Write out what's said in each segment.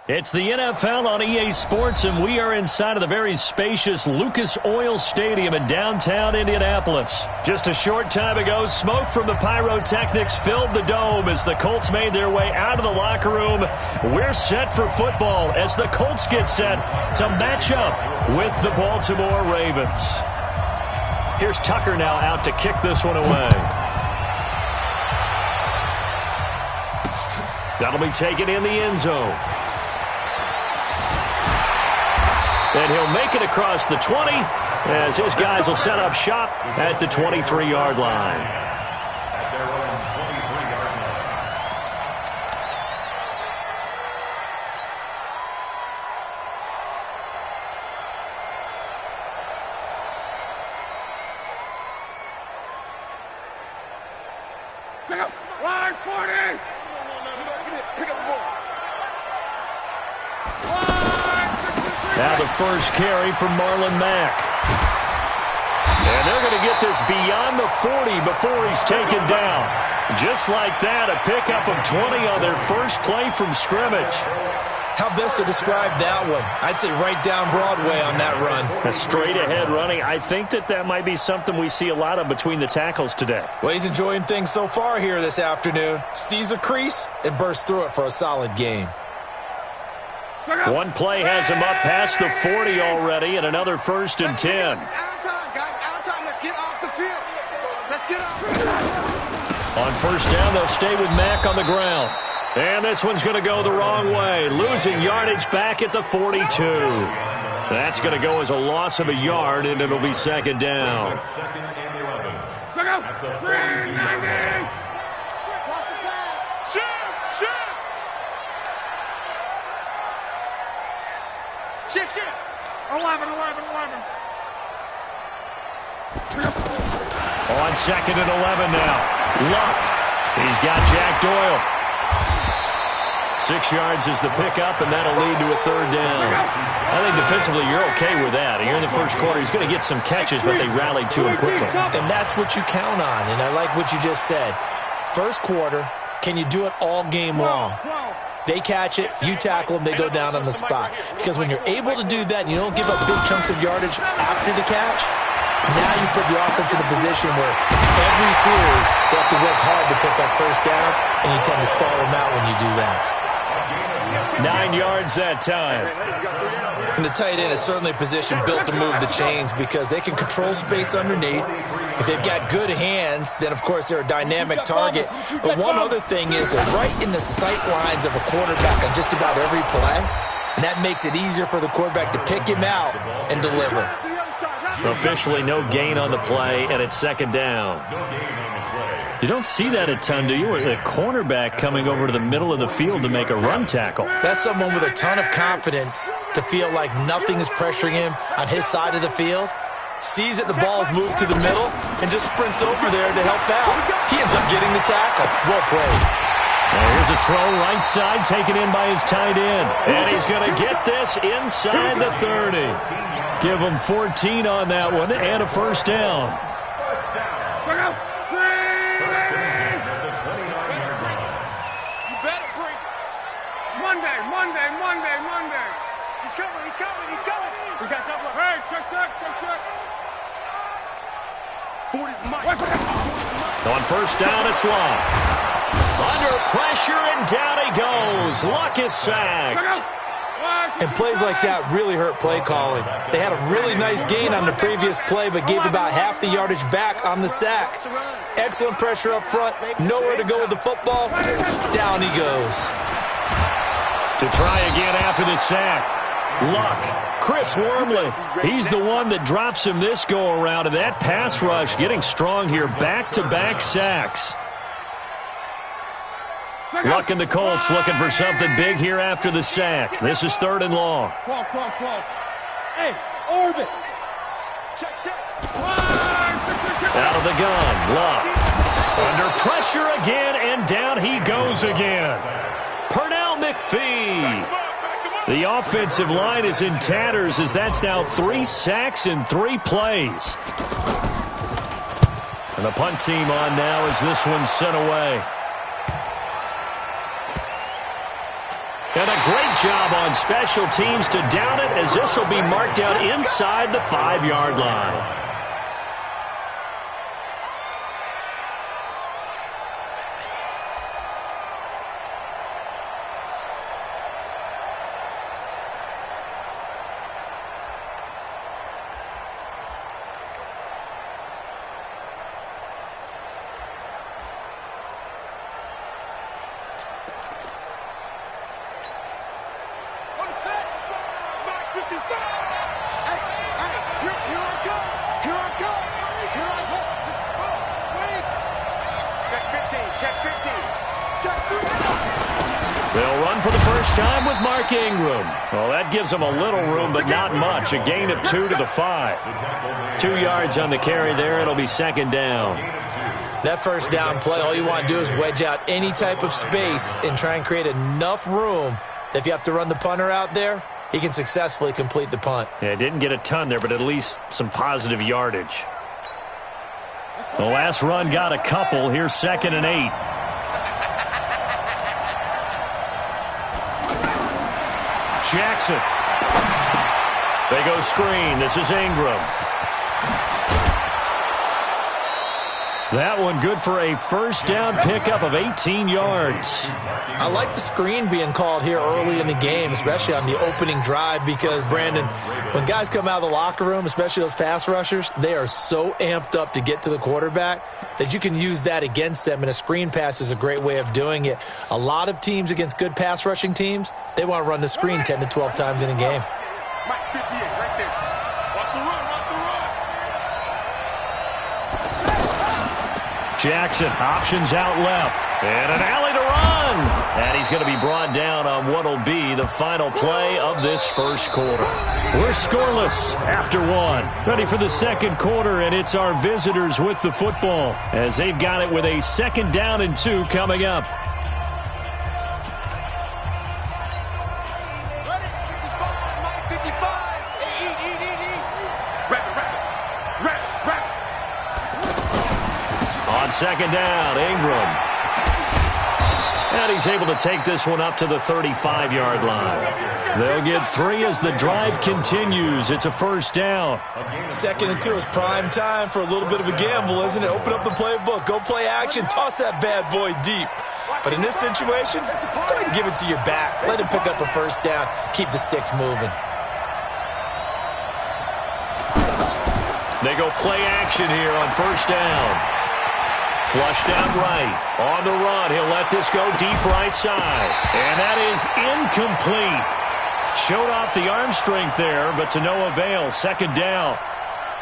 It's the NFL on EA Sports, and we are inside of the very spacious Lucas Oil Stadium in downtown Indianapolis. Just a short time ago, smoke from the pyrotechnics filled the dome as the Colts made their way out of the locker room. We're set for football as the Colts get set to match up with the Baltimore Ravens. Here's Tucker now out to kick this one away. That'll be taken in the end zone. And he'll make it across the 20 as his guys will set up shop at the 23-yard line. Pick up, line 40! Pick up the ball. Now the first carry from Marlon Mack. And they're going to get this beyond the 40 before he's taken down. Just like that, a pickup of 20 on their first play from scrimmage. How best to describe that one? I'd say right down Broadway on that run. A straight-ahead running. I think that might be something we see a lot of between the tackles today. Well, he's enjoying things so far here this afternoon. Sees a crease and bursts through it for a solid game. One play has him up past the 40 already, and another 1st and 10. It's out of time, guys. Out of time. Let's get off the field. Let's get off. On first down, they'll stay with Mack on the ground. And this one's going to go the wrong way, losing yardage back at the 42. That's going to go as a loss of a yard, and it'll be 2nd down. Second and 11. Check out. 390. Cross the pass. Shoot. Shift. 11. On 2nd and 11 now. Luck. He's got Jack Doyle. 6 yards is the pickup, and that'll lead to a 3rd down. I think defensively you're okay with that. Here in the first quarter, he's going to get some catches, but they rallied to him quickly. And that's what you count on, and I like what you just said. First quarter, can you do it all game long? They catch it, you tackle them, they go down on the spot. Because when you're able to do that and you don't give up big chunks of yardage after the catch, now you put the offense in a position where every series they have to work hard to pick up first downs, and you tend to stall them out when you do that. 9 yards that time. And the tight end is certainly a position built to move the chains because they can control space underneath. If they've got good hands, then, of course, they're a dynamic target. But one other thing is they're right in the sight lines of a quarterback on just about every play, and that makes it easier for the quarterback to pick him out and deliver. Officially no gain on the play, and it's 2nd down. You don't see that a ton, do you? With a cornerback coming over to the middle of the field to make a run tackle. That's someone with a ton of confidence to feel like nothing is pressuring him on his side of the field. Sees that the ball's moved to the middle and just sprints over there to help out. He ends up getting the tackle. Well played. Well, here's a throw right side taken in by his tight end. And he's going to get this inside the 30. Give him 14 on that one and a 1st down. Monday. He's coming. We got double. Hey, check. 40. On first down, it's Luck. Under pressure, and down he goes. Luck is sacked. And plays like that really hurt play calling. They had a really nice gain on the previous play, but gave about half the yardage back on the sack. Excellent pressure up front. Nowhere to go with the football. Down he goes. To try again after the sack. Luck. Chris Wormley. He's the one that drops him this go-around, and that pass rush getting strong here. Back-to-back sacks. Luck and the Colts looking for something big here after the sack. This is 3rd and long. Call. Hey, orbit. Check. Out of the gun. Luck. Under pressure again, and down he goes again. Pernell McPhee. The offensive line is in tatters as that's now 3 sacks in 3 plays. And the punt team on now as this one's sent away. And a great job on special teams to down it, as this will be marked out inside the 5-yard line. They'll run for the first time with Mark Ingram. Well, that gives them a little room, but not much. A gain of 2 to the 5. 2 yards on the carry there. It'll be second down. That first down play, all you want to do is wedge out any type of space and try and create enough room that if you have to run the punter out there, he can successfully complete the punt. Yeah, didn't get a ton there, but at least some positive yardage. The last run got a couple. Here's 2nd and 8. Jackson. They go screen. This is Ingram. That one good for a first down pickup of 18 yards. I like the screen being called here early in the game, especially on the opening drive, because, Brandon, when guys come out of the locker room, especially those pass rushers, they are so amped up to get to the quarterback that you can use that against them, and a screen pass is a great way of doing it. A lot of teams against good pass rushing teams, they want to run the screen 10 to 12 times in a game. Mike 58 right there. Watch the run, watch the run. Jackson, options out left. And an alley to run. And he's going to be brought down on what will be the final play of this first quarter. We're scoreless after 1. Ready for the second quarter, and it's our visitors with the football as they've got it with a 2nd down and 2 coming up. On 2nd down, Ingram. And he's able to take this one up to the 35-yard line. They'll get 3 as the drive continues. It's a first down. 2nd and 2 is prime time for a little bit of a gamble, isn't it? Open up the playbook, go play action, toss that bad boy deep. But in this situation, go ahead and give it to your back. Let him pick up a first down. Keep the sticks moving. They go play action here on first down. Flushed out right. On the run, he'll let this go deep right side. And that is incomplete. Showed off the arm strength there, but to no avail. 2nd down.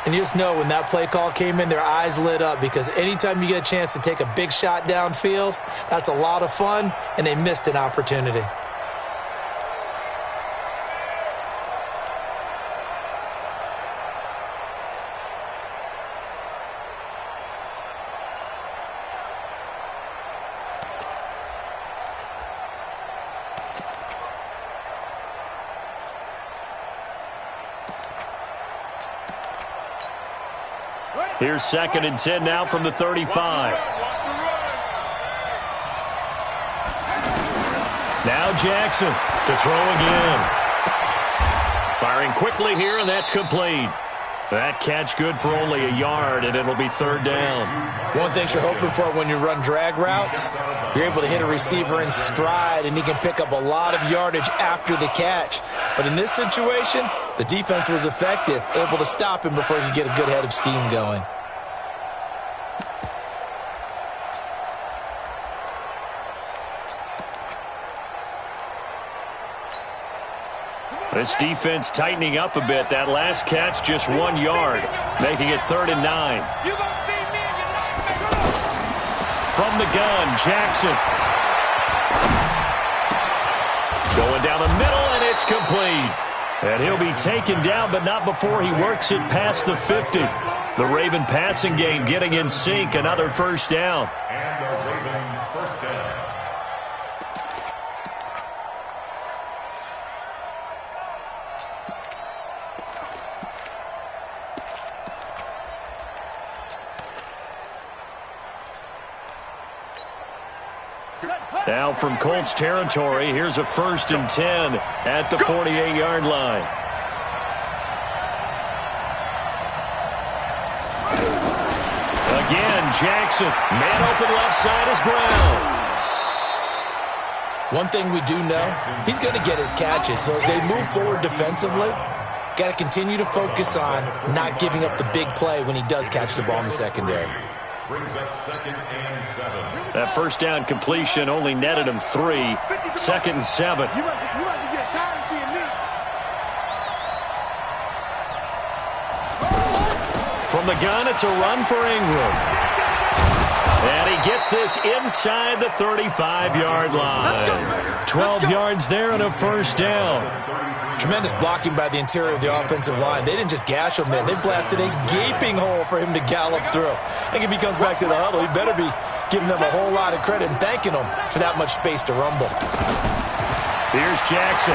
And you just know when that play call came in, their eyes lit up, because anytime you get a chance to take a big shot downfield, that's a lot of fun, and they missed an opportunity. Here's 2nd and 10 now from the 35. Now Jackson to throw again. Firing quickly here, and that's complete. That catch good for only a yard, and it'll be 3rd down. One thing you're hoping for when you run drag routes, you're able to hit a receiver in stride, and he can pick up a lot of yardage after the catch. But in this situation, the defense was effective, able to stop him before he could get a good head of steam going. This defense tightening up a bit. That last catch just 1 yard, making it 3rd and 9. From the gun, Jackson. Going down the middle, and it's complete. And he'll be taken down, but not before he works it past the 50. The Raven passing game getting in sync. Another first down. And the Raven first down. Now from Colts territory, here's a 1st and 10 at the 48-yard line. Again, Jackson. Man open left side is Brown. One thing we do know, he's going to get his catches. So as they move forward defensively, got to continue to focus on not giving up the big play when he does catch the ball in the secondary. Brings up 2nd and 7. That first down completion only netted him 3. 2nd and 7. You must be getting tired of seeing me. From the gun, it's a run for Ingram. And he gets this inside the 35-yard line. 12 yards there and a 1st down. Tremendous blocking by the interior of the offensive line. They didn't just gash him there. They blasted a gaping hole for him to gallop through. I think if he comes back to the huddle, he better be giving them a whole lot of credit and thanking them for that much space to rumble. Here's Jackson.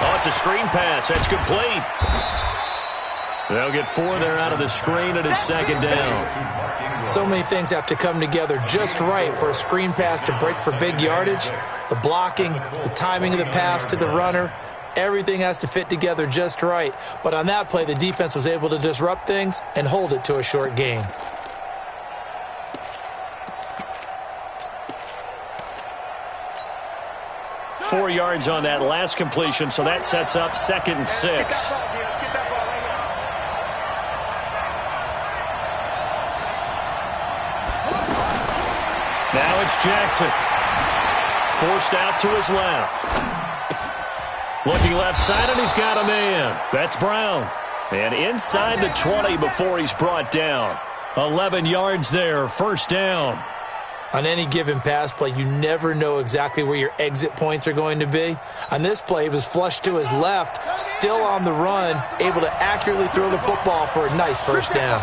Oh, it's a screen pass. That's complete. They'll get 4 there out of the screen, and it's 2nd down. So many things have to come together just right for a screen pass to break for big yardage. The blocking, the timing of the pass to the runner, everything has to fit together just right. But on that play, the defense was able to disrupt things and hold it to a short gain. Four yards on that last completion, so that sets up 2nd and 6. Now it's Jackson. Forced out to his left. Looking left side, and he's got a man. That's Brown. And inside the 20 before he's brought down. 11 yards there, 1st down. On any given pass play, you never know exactly where your exit points are going to be. On this play, he was flushed to his left, still on the run, able to accurately throw the football for a nice 1st down.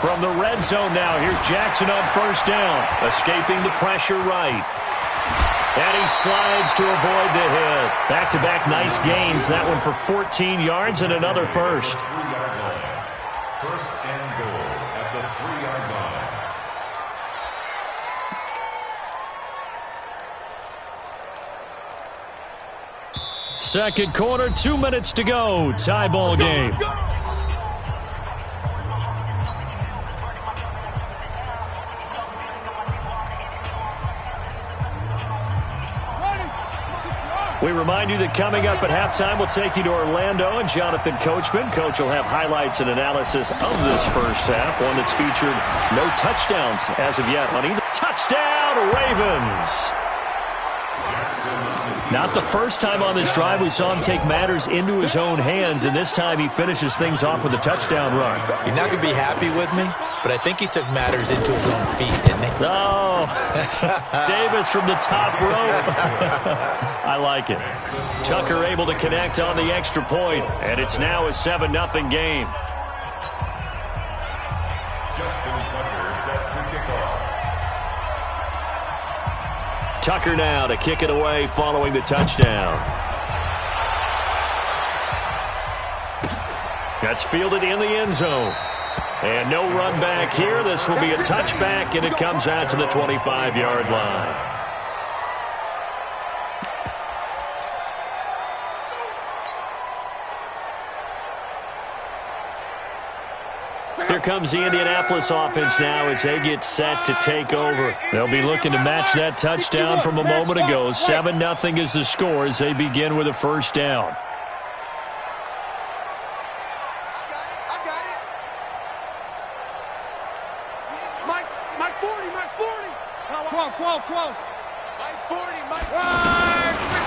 From the red zone now, here's Jackson on 1st down, escaping the pressure right. And he slides to avoid the hit. Back-to-back nice gains, that one for 14 yards and another 1st. 1st and goal at the 3-yard line. Second quarter, 2 minutes to go. Tie ball game. We remind you that coming up at halftime, we'll take you to Orlando and Jonathan Coachman. Coach will have highlights and analysis of this first half, one that's featured no touchdowns as of yet on either. Touchdown, Ravens! Not the first time on this drive we saw him take matters into his own hands, and this time he finishes things off with a touchdown run. You're not going to be happy with me, but I think he took matters into his own feet, didn't he? Oh, Davis from the top rope. I like it. Tucker able to connect on the extra point, and it's now a 7-0 game. Tucker now to kick it away following the touchdown. That's fielded in the end zone. And no run back here. This will be a touchback, and it comes out to the 25-yard line. Here comes the Indianapolis offense now as they get set to take over. They'll be looking to match that touchdown from a moment ago. 7-0 is the score as they begin with a 1st down.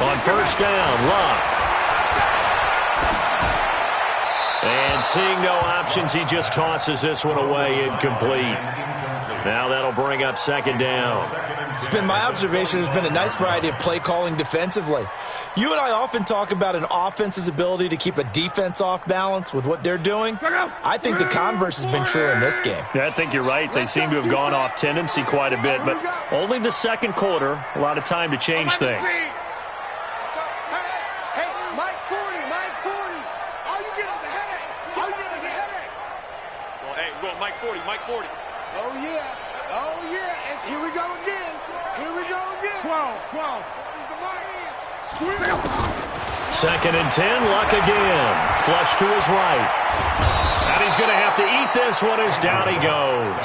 On 1st down, Locke. And seeing no options, he just tosses this one away, incomplete. Now that'll bring up 2nd down. It's been my observation there's been a nice variety of play calling defensively. You and I often talk about an offense's ability to keep a defense off balance with what they're doing. I think the converse has been true in this game. Yeah, I think you're right. They seem to have gone off tendency quite a bit, but only the second quarter, a lot of time to change things. Mike 40, Mike 40. Oh, yeah. Oh, yeah. And here we go again. Here we go again. 12. He's the mark. Squeeze. 2nd and 10, Luck again. Flush to his right. And he's going to have to eat this one as down he goes.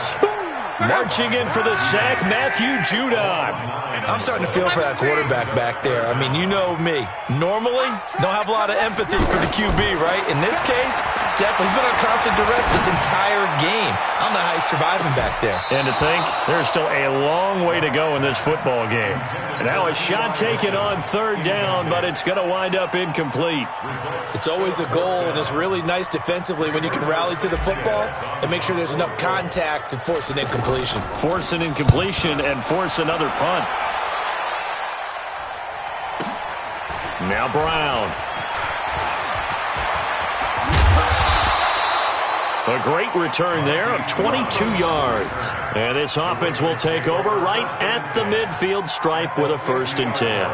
Marching in for the sack, Matthew Judon. I'm starting to feel for that quarterback back there. I mean, you know me. Normally, don't have a lot of empathy for the QB, right? In this case, definitely. He's been on constant duress this entire game. I don't know how he's surviving back there. And to think, there's still a long way to go in this football game. And now a shot taken on 3rd down, but it's going to wind up incomplete. It's always a goal, and it's really nice defensively when you can rally to the football and make sure there's enough contact to force an incompletion. Force an incompletion and force another punt. Now Brown. A great return there of 22 yards. And this offense will take over right at the midfield stripe with a 1st and 10.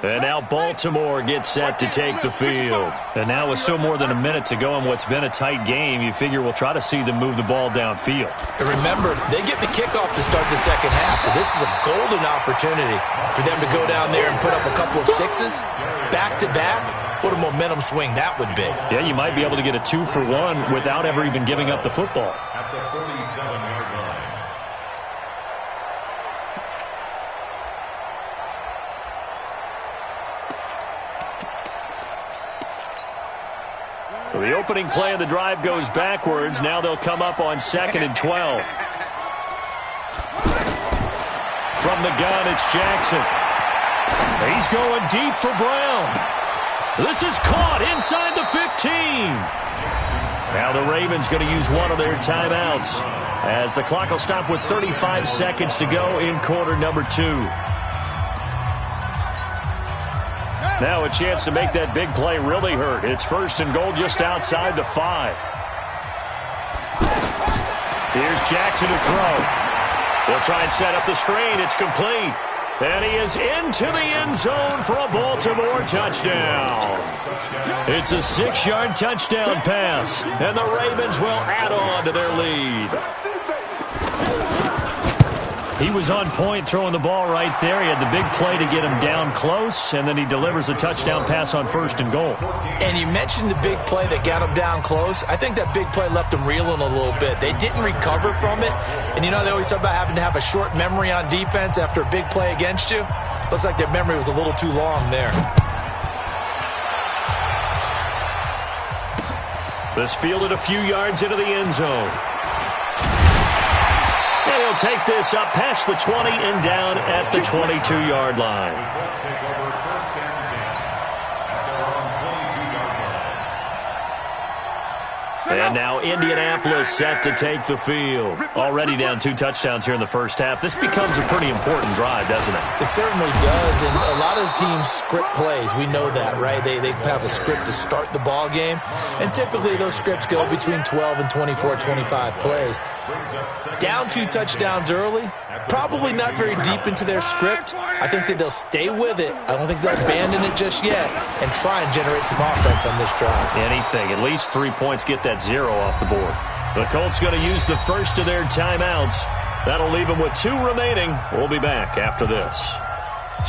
And now Baltimore gets set to take the field. And now with still more than a minute to go in what's been a tight game, you figure we'll try to see them move the ball downfield. And remember, they get the kickoff to start the 2nd half, so this is a golden opportunity for them to go down there and put up a couple of 6s back-to-back. What a momentum swing that would be. Yeah, you might be able to get a 2-for-1 without ever even giving up the football. At the 47-yard line. So the opening play of the drive goes backwards. Now they'll come up on 2nd and 12. From the gun, it's Jackson. He's going deep for Brown. This is caught inside the 15. Now the Ravens going to use one of their timeouts as the clock will stop with 35 seconds to go in quarter number 2. Now a chance to make that big play really hurt. It's 1st and goal just outside the 5. Here's Jackson to throw. They'll try and set up the screen. It's complete. And he is into the end zone for a Baltimore touchdown. It's a 6-yard touchdown pass. And the Ravens will add on to their lead. He was on point throwing the ball right there. He had the big play to get him down close, and then he delivers a touchdown pass on 1st and goal. And you mentioned the big play that got him down close. I think that big play left him reeling a little bit. They didn't recover from it. And you know, they always talk about having to have a short memory on defense after a big play against you. Looks like their memory was a little too long there. This fielded a few yards into the end zone. And he'll take this up past the 20 and down at the 22-yard line. And now Indianapolis set to take the field. Already down 2 touchdowns here in the first half. This becomes a pretty important drive, doesn't it? It certainly does, and a lot of the teams script plays. We know that, right? They have a script to start the ball game, and typically those scripts go between 12 and 24, 25 plays. Down 2 touchdowns early, probably not very deep into their script. I think that they'll stay with it. I don't think they'll abandon it just yet and try and generate some offense on this drive. Anything. At least 3 points, get that 0 off the board. The Colts going to use the first of their timeouts. That'll leave them with 2 remaining. We'll be back after this.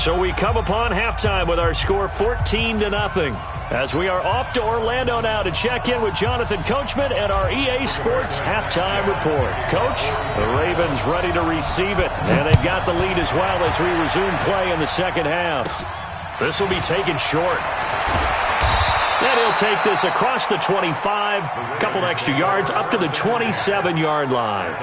So we come upon halftime with our score 14-0 as we are off to Orlando now to check in with Jonathan Coachman and our EA Sports halftime report. Coach, the Ravens ready to receive it, and they've got the lead as well as we resume play in the second half. This will be taken short. And he'll take this across the 25, a couple extra yards up to the 27-yard line.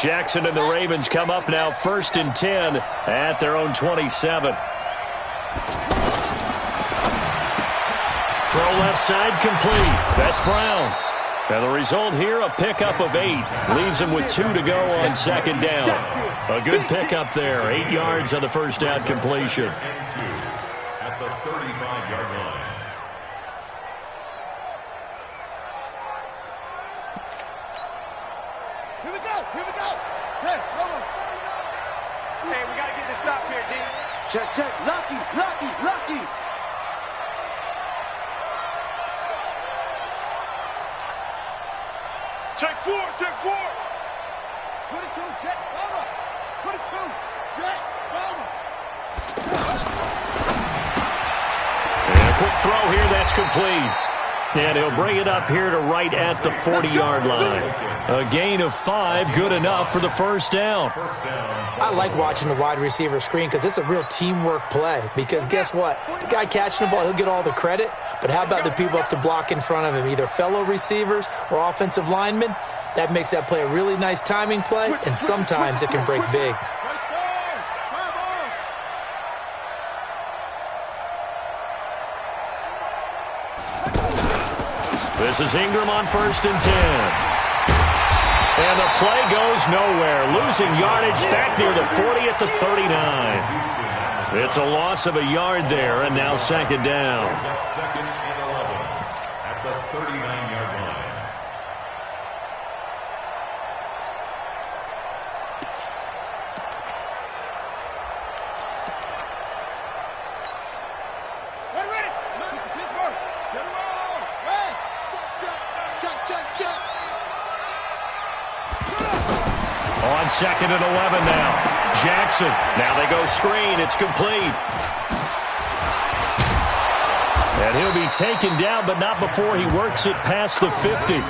Jackson and the Ravens come up now 1st and 10 at their own 27. Throw left side complete. That's Brown. And the result here, a pickup of 8. Leaves him with 2 to go on 2nd down. A good pickup there. 8 yards on the first down completion. At the 35-yard line. Here we go. Here we go. Hey, roll on. Hey, we got to get this stop here, D. Check, check. Lucky, lucky, lucky. Check 4, check 4. 22, jet, over. 22, jet, over. And a quick throw here, that's complete. And he'll bring it up here to right at the 40-yard line. A gain of 5, good enough for the first down. I like watching the wide receiver screen because it's a real teamwork play. Because guess what? The guy catching the ball, he'll get all the credit. But how about the people up to block in front of him, either fellow receivers or offensive linemen? That makes that play a really nice timing play, and sometimes it can break big. This is Ingram on 1st and 10. And the play goes nowhere. Losing yardage back near the 40 at the 39. It's a loss of a yard there, and now 2nd down. 2nd and 11 at the 39-yard line. Ready. Pittsburgh. Get him on. Red. Check, check, check. On 2nd and 11 now. Jackson. Now they go screen. It's complete. And he'll be taken down, but not before he works it past the 50.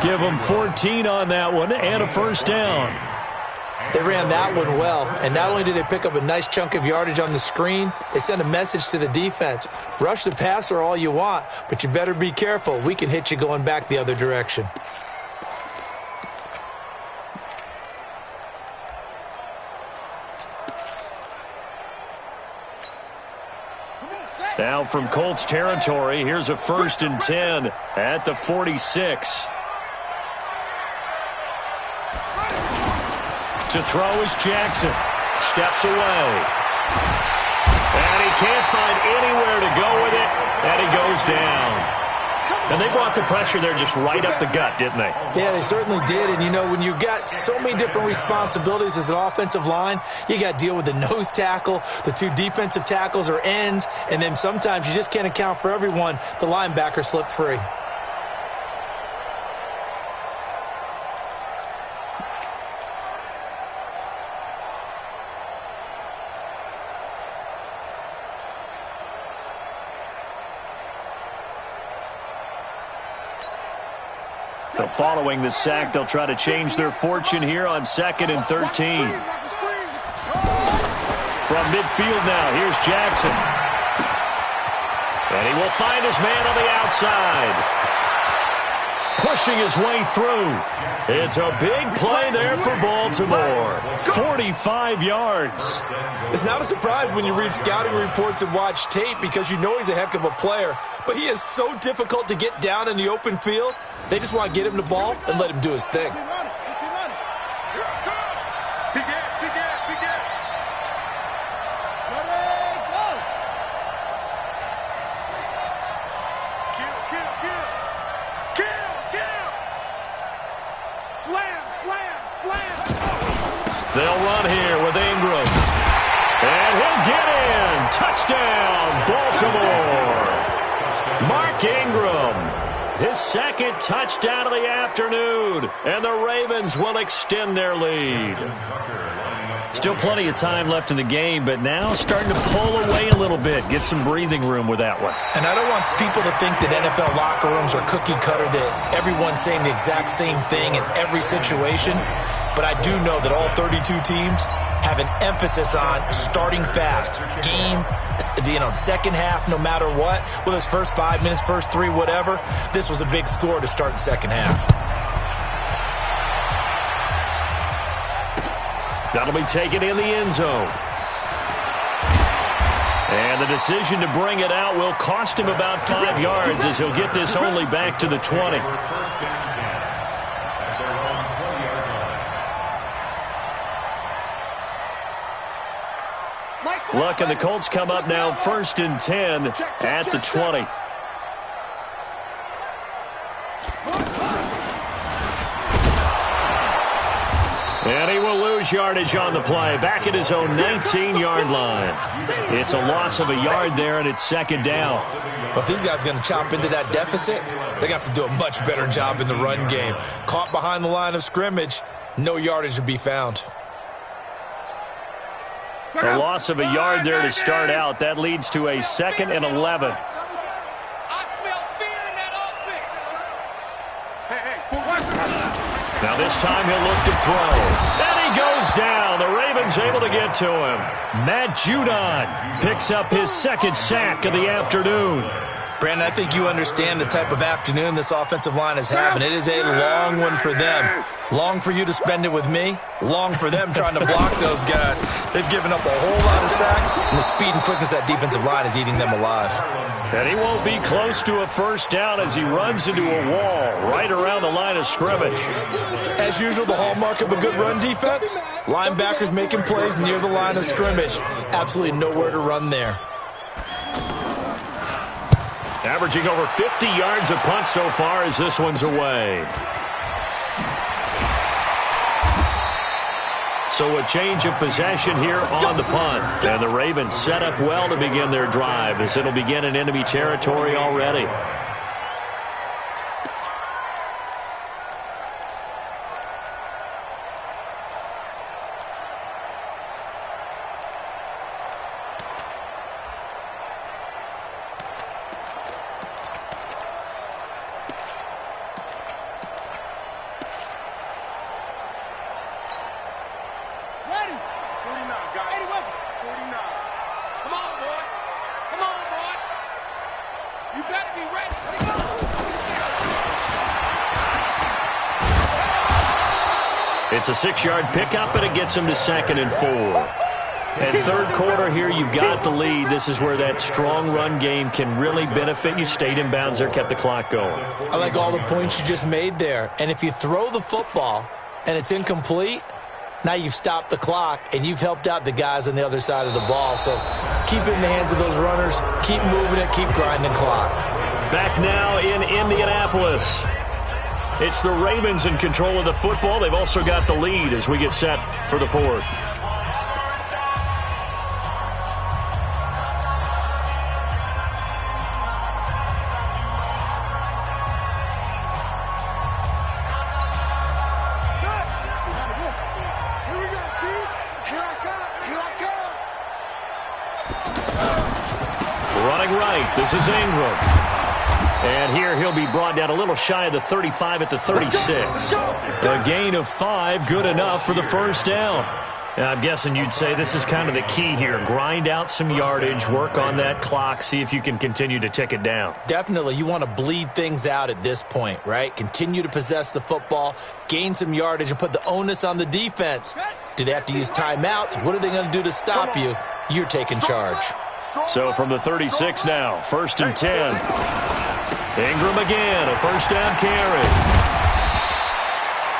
Give him 14 on that one and a first down. They ran that one well, and not only did they pick up a nice chunk of yardage on the screen, they sent a message to the defense. Rush the passer all you want, but you better be careful. We can hit you going back the other direction. Now from Colts territory, here's a 1st and 10 at the 46. To throw is Jackson. Steps away. And he can't find anywhere to go with it, and he goes down. And they brought the pressure there just right up the gut, didn't they? Yeah, they certainly did. And, you know, when you've got so many different responsibilities as an offensive line, you got to deal with the nose tackle, the 2 defensive tackles or ends, and then sometimes you just can't account for everyone. The linebacker slipped free. So following the sack, they'll try to change their fortune here on 2nd and 13. From midfield now, here's Jackson. And he will find his man on the outside. Pushing his way through. It's a big play there for Baltimore. 45 yards. It's not a surprise when you read scouting reports and watch tape because you know he's a heck of a player. But he is so difficult to get down in the open field. They just want to get him the ball and let him do his thing. They'll run here with Ingram. And he'll get in. Touchdown, Baltimore. Mark Ingram. His 2nd touchdown of the afternoon. And the Ravens will extend their lead. Still plenty of time left in the game, but now starting to pull away a little bit. Get some breathing room with that one. And I don't want people to think that NFL locker rooms are cookie cutter, that everyone's saying the exact same thing in every situation. But I do know that all 32 teams have an emphasis on starting fast. Game, second half, no matter what. Whether it's first 5 minutes, first 3, whatever. This was a big score to start the second half. That'll be taken in the end zone. And the decision to bring it out will cost him about 5 yards as he'll get this only back to the 20. Luck, and the Colts come up now 1st and 10 at the 20. And he will lose yardage on the play, back at his own 19-yard line. It's a loss of a yard there, and it's 2nd down. Well, if these guys are going to chop into that deficit, they got to do a much better job in the run game. Caught behind the line of scrimmage, no yardage to be found. A loss of a yard there to start out. That leads to a 2nd and 11. I smell fear in that offense. Now this time he'll look to throw. And he goes down. The Ravens able to get to him. Matt Judon picks up his 2nd sack of the afternoon. Brandon, I think you understand the type of afternoon this offensive line is having. It is a long one for them. Long for you to spend it with me. Long for them trying to block those guys. They've given up a whole lot of sacks, and the speed and quickness of that defensive line is eating them alive. And he won't be close to a 1st down as he runs into a wall right around the line of scrimmage. As usual, the hallmark of a good run defense, linebackers making plays near the line of scrimmage. Absolutely nowhere to run there. Averaging over 50 yards a punt so far as this one's away. So a change of possession here on the punt. And the Ravens set up well to begin their drive as it'll begin in enemy territory already. It's a 6-yard pickup, and it gets him to 2nd and 4. And 3rd quarter here, you've got the lead. This is where that strong run game can really benefit you. Stayed in bounds there, kept the clock going. I like all the points you just made there. And if you throw the football and it's incomplete, now you've stopped the clock, and you've helped out the guys on the other side of the ball. So keep it in the hands of those runners. Keep moving it. Keep grinding the clock. Back now in Indianapolis. It's the Ravens in control of the football. They've also got the lead as we get set for the 4th. Running right, this is Ingram. And here he'll be brought down a little shy of the 35 at the 36. A gain of 5, good enough for the 1st down. Now, I'm guessing you'd say this is kind of the key here. Grind out some yardage, work on that clock, see if you can continue to tick it down. Definitely. You want to bleed things out at this point, right? Continue to possess the football, gain some yardage, and put the onus on the defense. Do they have to use timeouts? What are they going to do to stop you? You're taking charge. So from the 36 now, 1st and 10. Ingram again, a 1st down carry.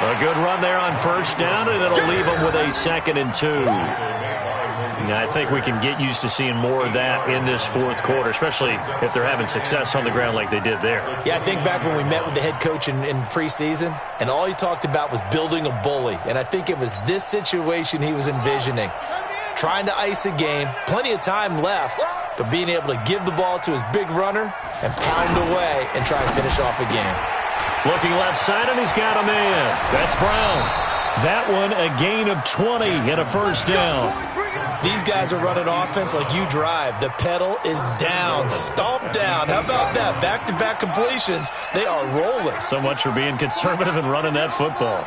A good run there on 1st down, and it'll leave them with a 2nd and 2. Now, I think we can get used to seeing more of that in this 4th quarter, especially if they're having success on the ground like they did there. Yeah, I think back when we met with the head coach in preseason, and all he talked about was building a bully. And I think it was this situation he was envisioning. Trying to ice a game, plenty of time left, but being able to give the ball to his big runner and pound away and try and finish off a game. Looking left side, and he's got a man. That's Brown. That one, a gain of 20 and a 1st down. These guys are running offense like you drive. The pedal is down, stomp down. How about that? Back-to-back completions. They are rolling. So much for being conservative and running that football.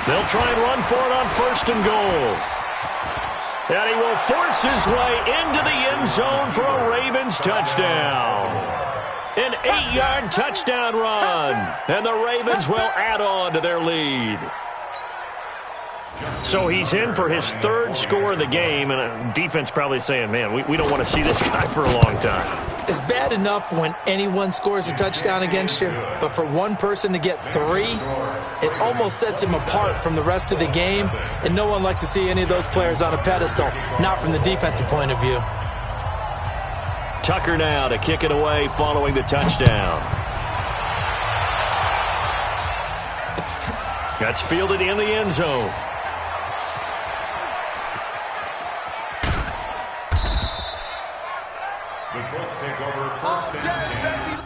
They'll try and run for it on 1st and goal. And he will force his way into the end zone for a Ravens touchdown. An 8-yard touchdown run. And the Ravens will add on to their lead. So he's in for his third score of the game, and defense probably saying, man, we don't want to see this guy for a long time. It's bad enough when anyone scores a touchdown against you, but for one person to get 3, it almost sets him apart from the rest of the game, and no one likes to see any of those players on a pedestal, not from the defensive point of view. Tucker now to kick it away following the touchdown. That's fielded in the end zone. The Colts take over first and 10.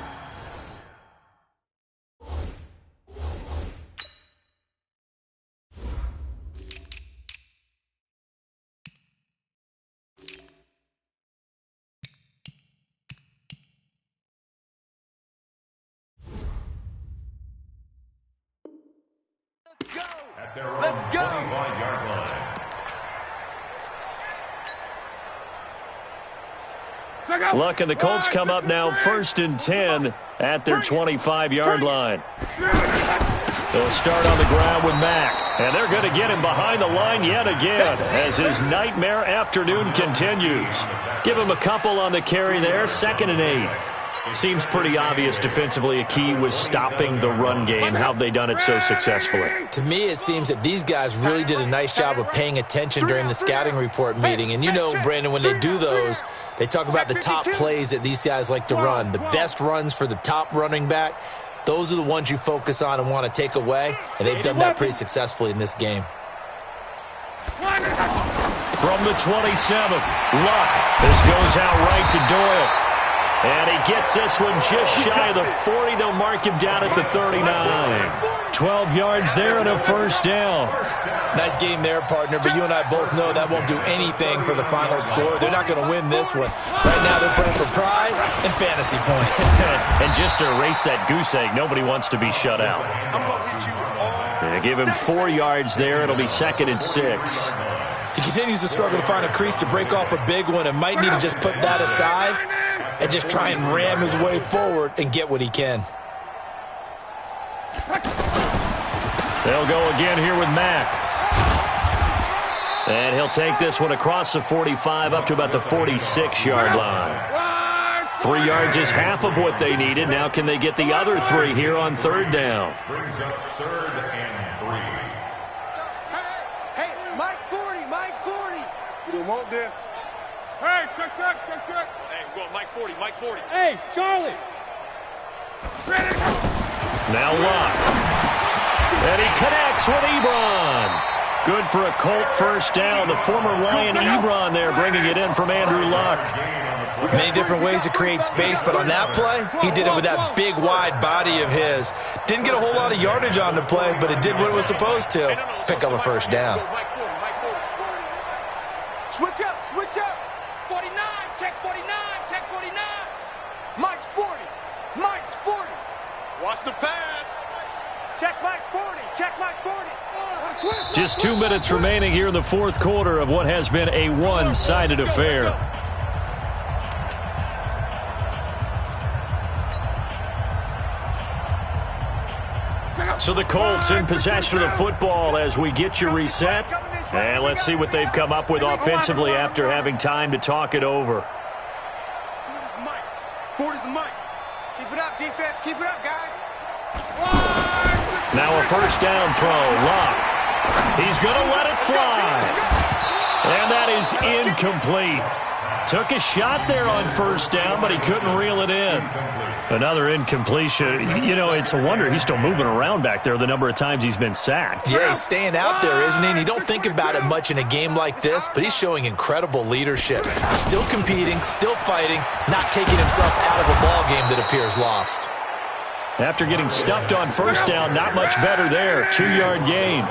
At their own 25-yard line. Luck and the Colts come up now first and 10 at their 25-yard line. They'll start on the ground with Mack, and they're going to get him behind the line yet again as his nightmare afternoon continues. Give him a couple on the carry there, 2nd and 8. Seems pretty obvious defensively a key was stopping the run game. How have they done it so successfully? To me, it seems that these guys really did a nice job of paying attention during the scouting report meeting. And you know, Brandon, when they do those, they talk about the top plays that these guys like to run. The best runs for the top running back, those are the ones you focus on and want to take away. And they've done that pretty successfully in this game. From the 27, Luck. This goes out right to Doyle. And he gets this one just shy of the 40. They'll mark him down at the 39. 12 yards there and a first down. Nice game there, partner, but you and I both know that won't do anything for the final score. They're not going to win this one. Right now they're playing for pride and fantasy points. And just to erase that goose egg, nobody wants to be shut out. They give him 4 yards there. It'll be 2nd and 6. He continues to struggle to find a crease to break off a big one and might need to just put that aside and just try and ram his way forward and get what he can. They'll go again here with Mack. And he'll take this one across the 45 up to about the 46-yard line. 3 yards is half of what they needed. Now can they get the other 3 here on 3rd down? Brings up 3rd and 3. Hey, Mike 40, Mike 40. We don't want this. Hey, check. Hey, we're going Mike 40, Mike 40. Hey, Charlie. Now Luck. And he connects with Ebron. Good for a Colt first down. The former Lion Ebron there bringing it in from Andrew Luck. Many different ways to create space, but on that play, he did it with that big, wide body of his. Didn't get a whole lot of yardage on the play, but it did what it was supposed to. Pick up a first down. Mike 40, Mike 40. Switch up. 49, check 49, check 49. Mike's 40. Mike's 40. Watch the pass. Check Mike's 40. Check Mike's 40. Just 2 minutes remaining here in the 4th quarter of what has been a one-sided affair. So the Colts in possession of the football as we get you reset. And let's see what they've come up with offensively after having time to talk it over. 40's Mike. Keep it up, defense. Keep it up, guys. Now a first down throw. Luck. He's going to let it fly. And that is incomplete. Took a shot there on first down, but he couldn't reel it in. Another incompletion. You know, it's a wonder he's still moving around back there the number of times he's been sacked. Yeah, he's staying out there, isn't he? And you don't think about it much in a game like this, but he's showing incredible leadership. Still competing, still fighting, not taking himself out of a ball game that appears lost. After getting stuffed on first down, not much better there. 2-yard gain.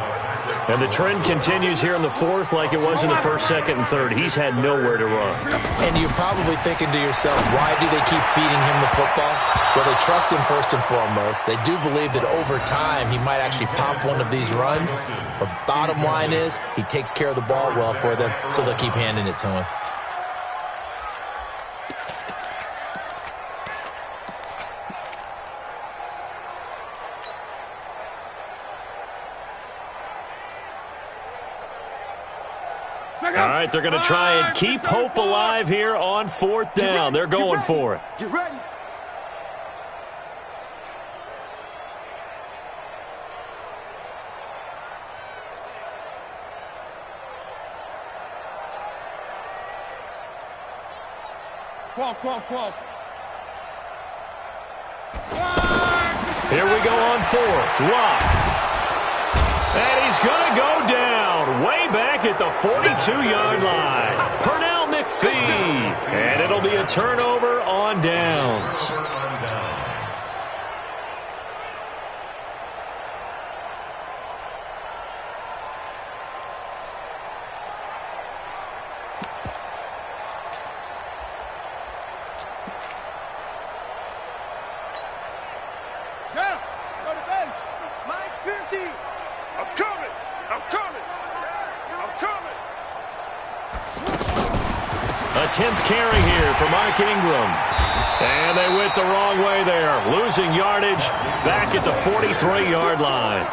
And the trend continues here in the 4th like it was in the 1st, 2nd, and 3rd. He's had nowhere to run. And you're probably thinking to yourself, why do they keep feeding him the football? Well, they trust him first and foremost. They do believe that over time he might actually pop one of these runs. But bottom line is he takes care of the ball well for them, so they'll keep handing it to him. All right, they're going to try and keep hope alive here on 4th down. They're going for it. Get ready. Here we go on 4th. Lock. And he's going to go down way back at the 42-yard line. Pernell McPhee. And it'll be a turnover on downs. A 10th carry here for Mark Ingram. And they went the wrong way there, losing yardage back at the 43-yard line.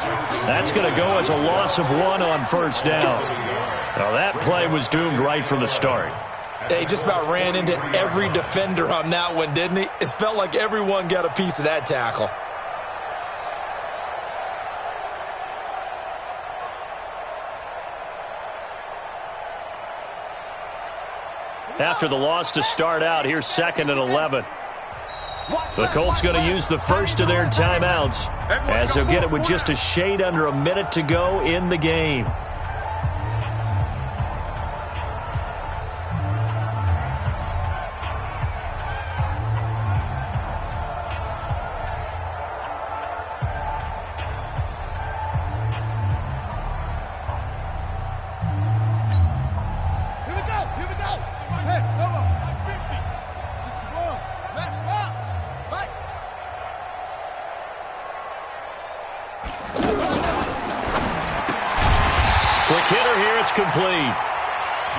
That's going to go as a loss of 1 on 1st down. Now, that play was doomed right from the start. They just about ran into every defender on that one, didn't he? It felt like everyone got a piece of that tackle. After the loss to start out, here's 2nd and 11. The Colts going to use the first of their timeouts as they'll get it with just a shade under a minute to go in the game. Quick hitter here, it's complete.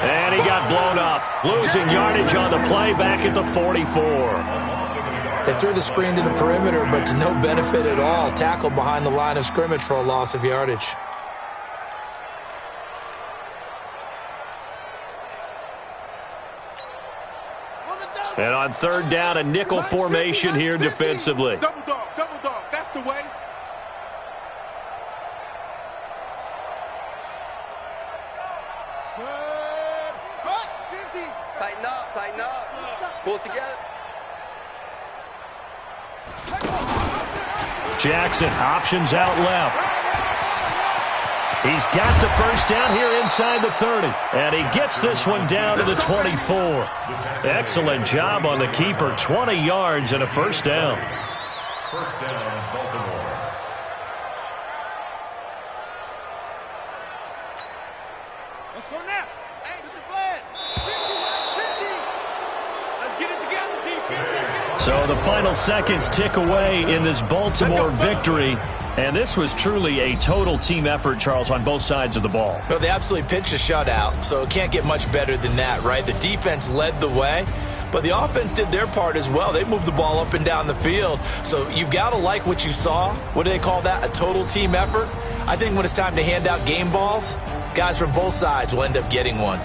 And he got blown up, losing yardage on the play back at the 44. They threw the screen to the perimeter, but to no benefit at all. Tackled behind the line of scrimmage for a loss of yardage. And on 3rd down, a nickel formation here defensively. Double dog, that's the way. Tighten up. Pull it together. Jackson, options out left. He's got the first down here inside the 30. And he gets this one down to the 24. Excellent job on the keeper. 20 yards and a first down. First down, Baltimore. Let's go now. Hey, this is Vlad. 50. Let's get it together, defense. So the final seconds tick away in this Baltimore victory. And this was truly a total team effort, Charles, on both sides of the ball. Well, they absolutely pitched a shutout, so it can't get much better than that, right? The defense led the way, but the offense did their part as well. They moved the ball up and down the field. So you've got to like what you saw. What do they call that? A total team effort? I think when it's time to hand out game balls, guys from both sides will end up getting one.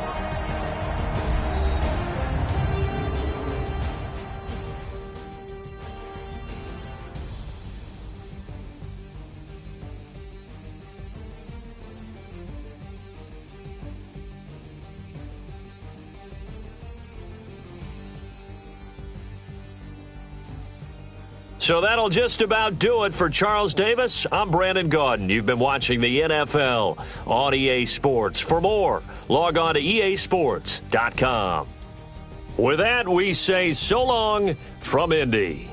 So that'll just about do it for Charles Davis. I'm Brandon Gaudin. You've been watching the NFL on EA Sports. For more, log on to easports.com. With that, we say so long from Indy.